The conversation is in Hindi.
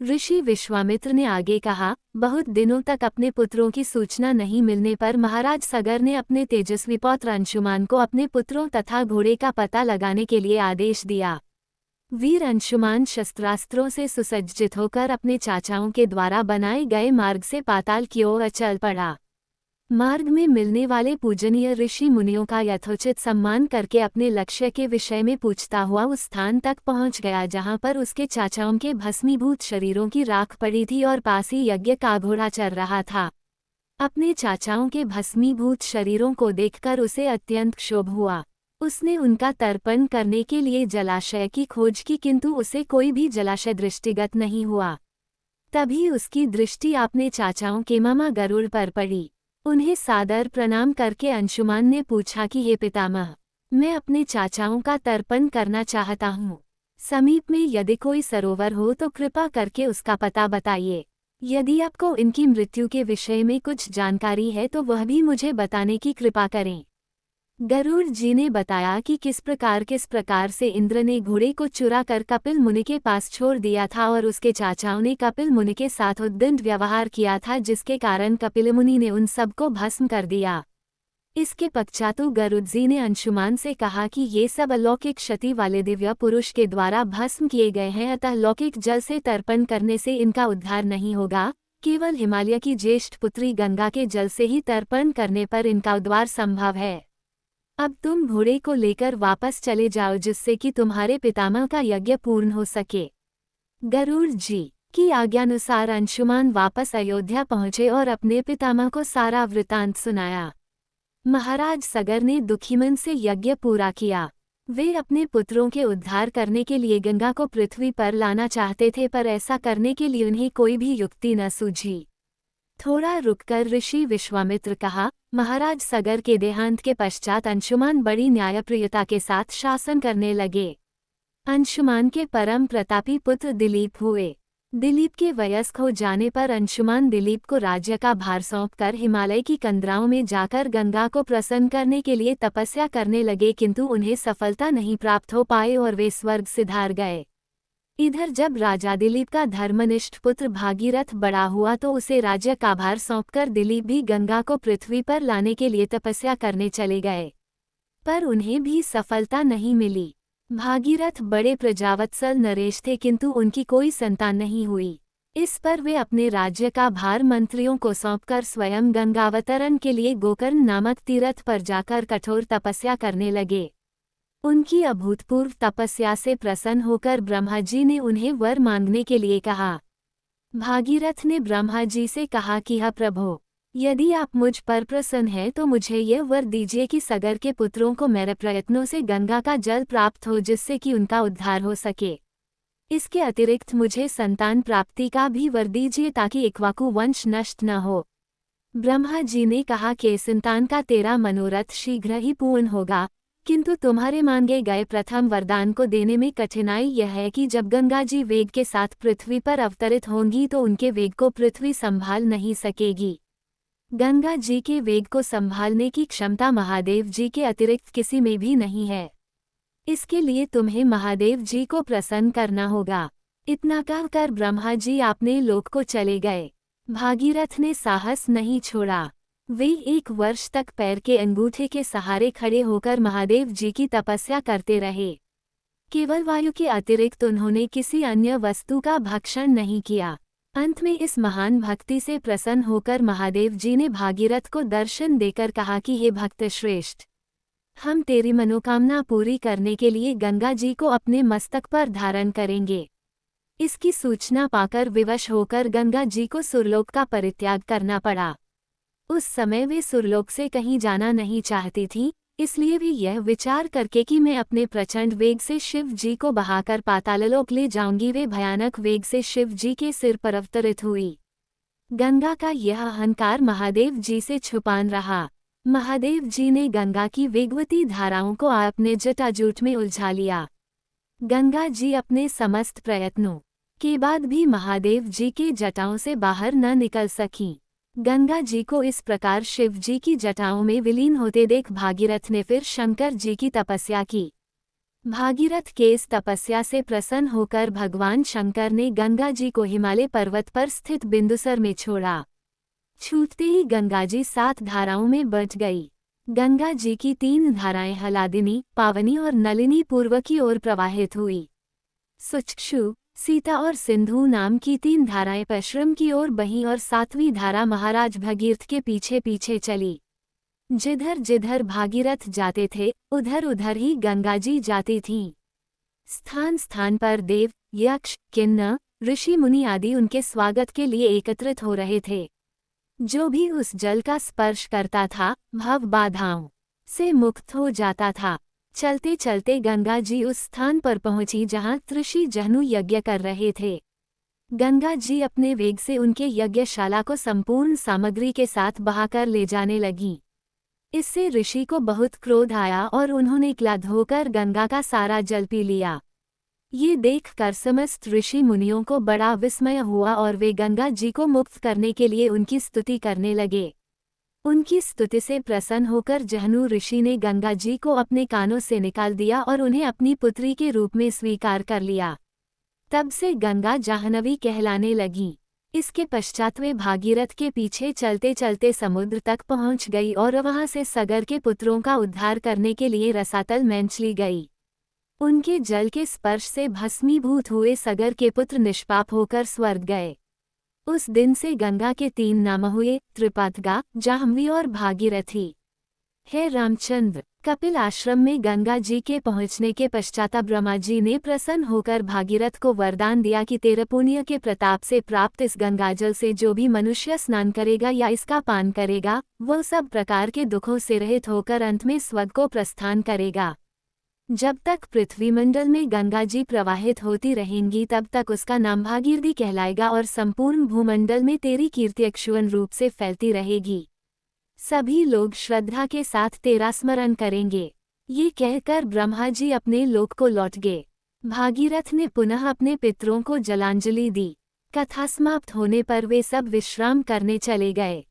ऋषि विश्वामित्र ने आगे कहा, बहुत दिनों तक अपने पुत्रों की सूचना नहीं मिलने पर महाराज सगर ने अपने तेजस्वी पौत्र अंशुमान को अपने पुत्रों तथा घोड़े का पता लगाने के लिए आदेश दिया। वीर अंशुमान शस्त्रास्त्रों से सुसज्जित होकर अपने चाचाओं के द्वारा बनाए गए मार्ग से पाताल की ओर चल पड़ा। मार्ग में मिलने वाले पूजनीय ऋषि मुनियों का यथोचित सम्मान करके अपने लक्ष्य के विषय में पूछता हुआ उस स्थान तक पहुंच गया जहां पर उसके चाचाओं के भस्मीभूत शरीरों की राख पड़ी थी और पास ही यज्ञ का घोड़ा चल रहा था। अपने चाचाओं के भस्मीभूत शरीरों को देखकर उसे अत्यंत क्षोभ हुआ। उसने उनका तर्पण करने के लिए जलाशय की खोज की, किंतु उसे कोई भी जलाशय दृष्टिगत नहीं हुआ। तभी उसकी दृष्टि अपने चाचाओं के मामा गरुड़ पर पड़ी। उन्हें सादर प्रणाम करके अंशुमान ने पूछा कि हे पितामह, मैं अपने चाचाओं का तर्पण करना चाहता हूँ। समीप में यदि कोई सरोवर हो तो कृपा करके उसका पता बताइए। यदि आपको इनकी मृत्यु के विषय में कुछ जानकारी है तो वह भी मुझे बताने की कृपा करें। गरुड़ जी ने बताया कि किस प्रकार से इंद्र ने घोड़े को चुरा कर कपिल मुनि के पास छोड़ दिया था और उसके चाचाओं ने कपिल मुनि के साथ उद्दंड व्यवहार किया था, जिसके कारण कपिल मुनि ने उन सबको भस्म कर दिया। इसके पश्चातु गरुड़ जी ने अंशुमान से कहा कि ये सब अलौकिक क्षति वाले दिव्य पुरुष के द्वारा भस्म किए गए हैं, अतः लौकिक जल से तर्पण करने से इनका उद्धार नहीं होगा। केवल हिमालय की ज्येष्ठ पुत्री गंगा के जल से ही तर्पण करने पर इनका उद्धार संभव है। अब तुम घोड़े को लेकर वापस चले जाओ, जिससे कि तुम्हारे पितामह का यज्ञ पूर्ण हो सके। गरुड़ जी की आज्ञानुसार अंशुमान वापस अयोध्या पहुंचे और अपने पितामह को सारा वृतांत सुनाया। महाराज सगर ने दुखी मन से यज्ञ पूरा किया। वे अपने पुत्रों के उद्धार करने के लिए गंगा को पृथ्वी पर लाना चाहते थे, पर ऐसा करने के लिए उन्हें कोई भी युक्ति न सूझी। थोड़ा रुककर ऋषि विश्वामित्र कहा, महाराज सगर के देहांत के पश्चात अंशुमान बड़ी न्यायप्रियता के साथ शासन करने लगे। अंशुमान के परम प्रतापी पुत्र दिलीप हुए। दिलीप के वयस्क हो जाने पर अंशुमान दिलीप को राज्य का भार सौंपकर हिमालय की कंदराओं में जाकर गंगा को प्रसन्न करने के लिए तपस्या करने लगे, किंतु उन्हें सफलता नहीं प्राप्त हो पाए और वे स्वर्ग सिधार गए। इधर जब राजा दिलीप का धर्मनिष्ठ पुत्र भागीरथ बड़ा हुआ तो उसे राज्य का भार सौंपकर दिलीप भी गंगा को पृथ्वी पर लाने के लिए तपस्या करने चले गए, पर उन्हें भी सफलता नहीं मिली। भागीरथ बड़े प्रजावत्सल नरेश थे, किंतु उनकी कोई संतान नहीं हुई। इस पर वे अपने राज्य का भार मंत्रियों को सौंपकर स्वयं गंगावतरण के लिए गोकर्ण नामक तीर्थ पर जाकर कठोर तपस्या करने लगे। उनकी अभूतपूर्व तपस्या से प्रसन्न होकर ब्रह्मा जी ने उन्हें वर मांगने के लिए कहा। भागीरथ ने ब्रह्मा जी से कहा कि हा प्रभो, यदि आप मुझ पर प्रसन्न हैं तो मुझे यह वर दीजिए कि सगर के पुत्रों को मेरे प्रयत्नों से गंगा का जल प्राप्त हो, जिससे कि उनका उद्धार हो सके। इसके अतिरिक्त मुझे संतान प्राप्ति का भी वर दीजिए, ताकि इक्ष्वाकु वंश नष्ट न हो। ब्रह्मा जी ने कहा कि संतान का तेरा मनोरथ शीघ्र ही पूर्ण होगा, किंतु तुम्हारे मांगे गए प्रथम वरदान को देने में कठिनाई यह है कि जब गंगा जी वेग के साथ पृथ्वी पर अवतरित होंगी तो उनके वेग को पृथ्वी संभाल नहीं सकेगी। गंगा जी के वेग को संभालने की क्षमता महादेव जी के अतिरिक्त किसी में भी नहीं है। इसके लिए तुम्हें महादेव जी को प्रसन्न करना होगा। इतना कहकर ब्रह्मा जी अपने लोक को चले गए। भागीरथ ने साहस नहीं छोड़ा। वे 1 वर्ष तक पैर के अंगूठे के सहारे खड़े होकर महादेव जी की तपस्या करते रहे। केवल वायु के अतिरिक्त उन्होंने किसी अन्य वस्तु का भक्षण नहीं किया। अंत में इस महान भक्ति से प्रसन्न होकर महादेव जी ने भागीरथ को दर्शन देकर कहा कि हे भक्त श्रेष्ठ, हम तेरी मनोकामना पूरी करने के लिए गंगा जी को अपने मस्तक पर धारण करेंगे। इसकी सूचना पाकर विवश होकर गंगा जी को सुरलोक का परित्याग करना पड़ा। उस समय वे सुरलोक से कहीं जाना नहीं चाहती थीं, इसलिए वे यह विचार करके कि मैं अपने प्रचंड वेग से शिव जी को बहाकर पाताललोक ले जाऊंगी, वे भयानक वेग से शिव जी के सिर पर अवतरित हुई। गंगा का यह अहंकार महादेव जी से छुपान रहा। महादेव जी ने गंगा की वेगवती धाराओं को अपने जटाजूट में उलझा लिया। गंगा जी अपने समस्त प्रयत्नों के बाद भी महादेव जी के जटाओं से बाहर न निकल सकीं। गंगा जी को इस प्रकार शिव जी की जटाओं में विलीन होते देख भागीरथ ने फिर शंकर जी की तपस्या की। भागीरथ के इस तपस्या से प्रसन्न होकर भगवान शंकर ने गंगा जी को हिमालय पर्वत पर स्थित बिंदुसर में छोड़ा। छूटते ही गंगा जी 7 धाराओं में बट गई। गंगा जी की 3 धाराएं हलादिनी, पावनी और नलिनी पूर्व की ओर प्रवाहित हुई। सुचक्षु, सीता और सिंधु नाम की 3 धाराएं पश्चिम की ओर बहीं और 7वीं धारा महाराज भगीरथ के पीछे पीछे चली। जिधर जिधर भागीरथ जाते थे उधर उधर ही गंगा जी जाती थीं। स्थान स्थान पर देव, यक्ष, किन्नर, ऋषि मुनि आदि उनके स्वागत के लिए एकत्रित हो रहे थे। जो भी उस जल का स्पर्श करता था भव बाधाओं से मुक्त हो जाता था। चलते चलते गंगा जी उस स्थान पर पहुंची जहां ऋषि जहनु यज्ञ कर रहे थे। गंगा जी अपने वेग से उनके यज्ञशाला को संपूर्ण सामग्री के साथ बहाकर ले जाने लगीं। इससे ऋषि को बहुत क्रोध आया और उन्होंने क्लाध होकर गंगा का सारा जल पी लिया। ये देखकर समस्त ऋषि मुनियों को बड़ा विस्मय हुआ और वे गंगा जी को मुक्त करने के लिए उनकी स्तुति करने लगे। उनकी स्तुति से प्रसन्न होकर जहनु ऋषि ने गंगा जी को अपने कानों से निकाल दिया और उन्हें अपनी पुत्री के रूप में स्वीकार कर लिया। तब से गंगा जाह्नवी कहलाने लगी। इसके पश्चात वे भागीरथ के पीछे चलते चलते समुद्र तक पहुंच गई और वहां से सगर के पुत्रों का उद्धार करने के लिए रसातल में चली गई। उनके जल के स्पर्श से भस्मीभूत हुए सगर के पुत्र निष्पाप होकर स्वर्ग गए। उस दिन से गंगा के 3 नाम हुए, त्रिपथगा, जाह्नवी और भागीरथी। हे रामचंद्र, कपिल आश्रम में गंगा जी के पहुंचने के पश्चात ब्रह्मा जी ने प्रसन्न होकर भागीरथ को वरदान दिया कि तेरे पुण्य के प्रताप से प्राप्त इस गंगाजल से जो भी मनुष्य स्नान करेगा या इसका पान करेगा वह सब प्रकार के दुखों से रहित होकर अंत में स्वर्ग को प्रस्थान करेगा। जब तक पृथ्वीमंडल में गंगा जी प्रवाहित होती रहेंगी तब तक उसका नाम भागीरथी कहलाएगा और संपूर्ण भूमंडल में तेरी कीर्ति अक्षुण्ण रूप से फैलती रहेगी। सभी लोग श्रद्धा के साथ तेरा स्मरण करेंगे। ये कहकर ब्रह्मा जी अपने लोक को लौट गए। भागीरथ ने पुनः अपने पितरों को जलांजलि दी। कथा समाप्त होने पर वे सब विश्राम करने चले गए।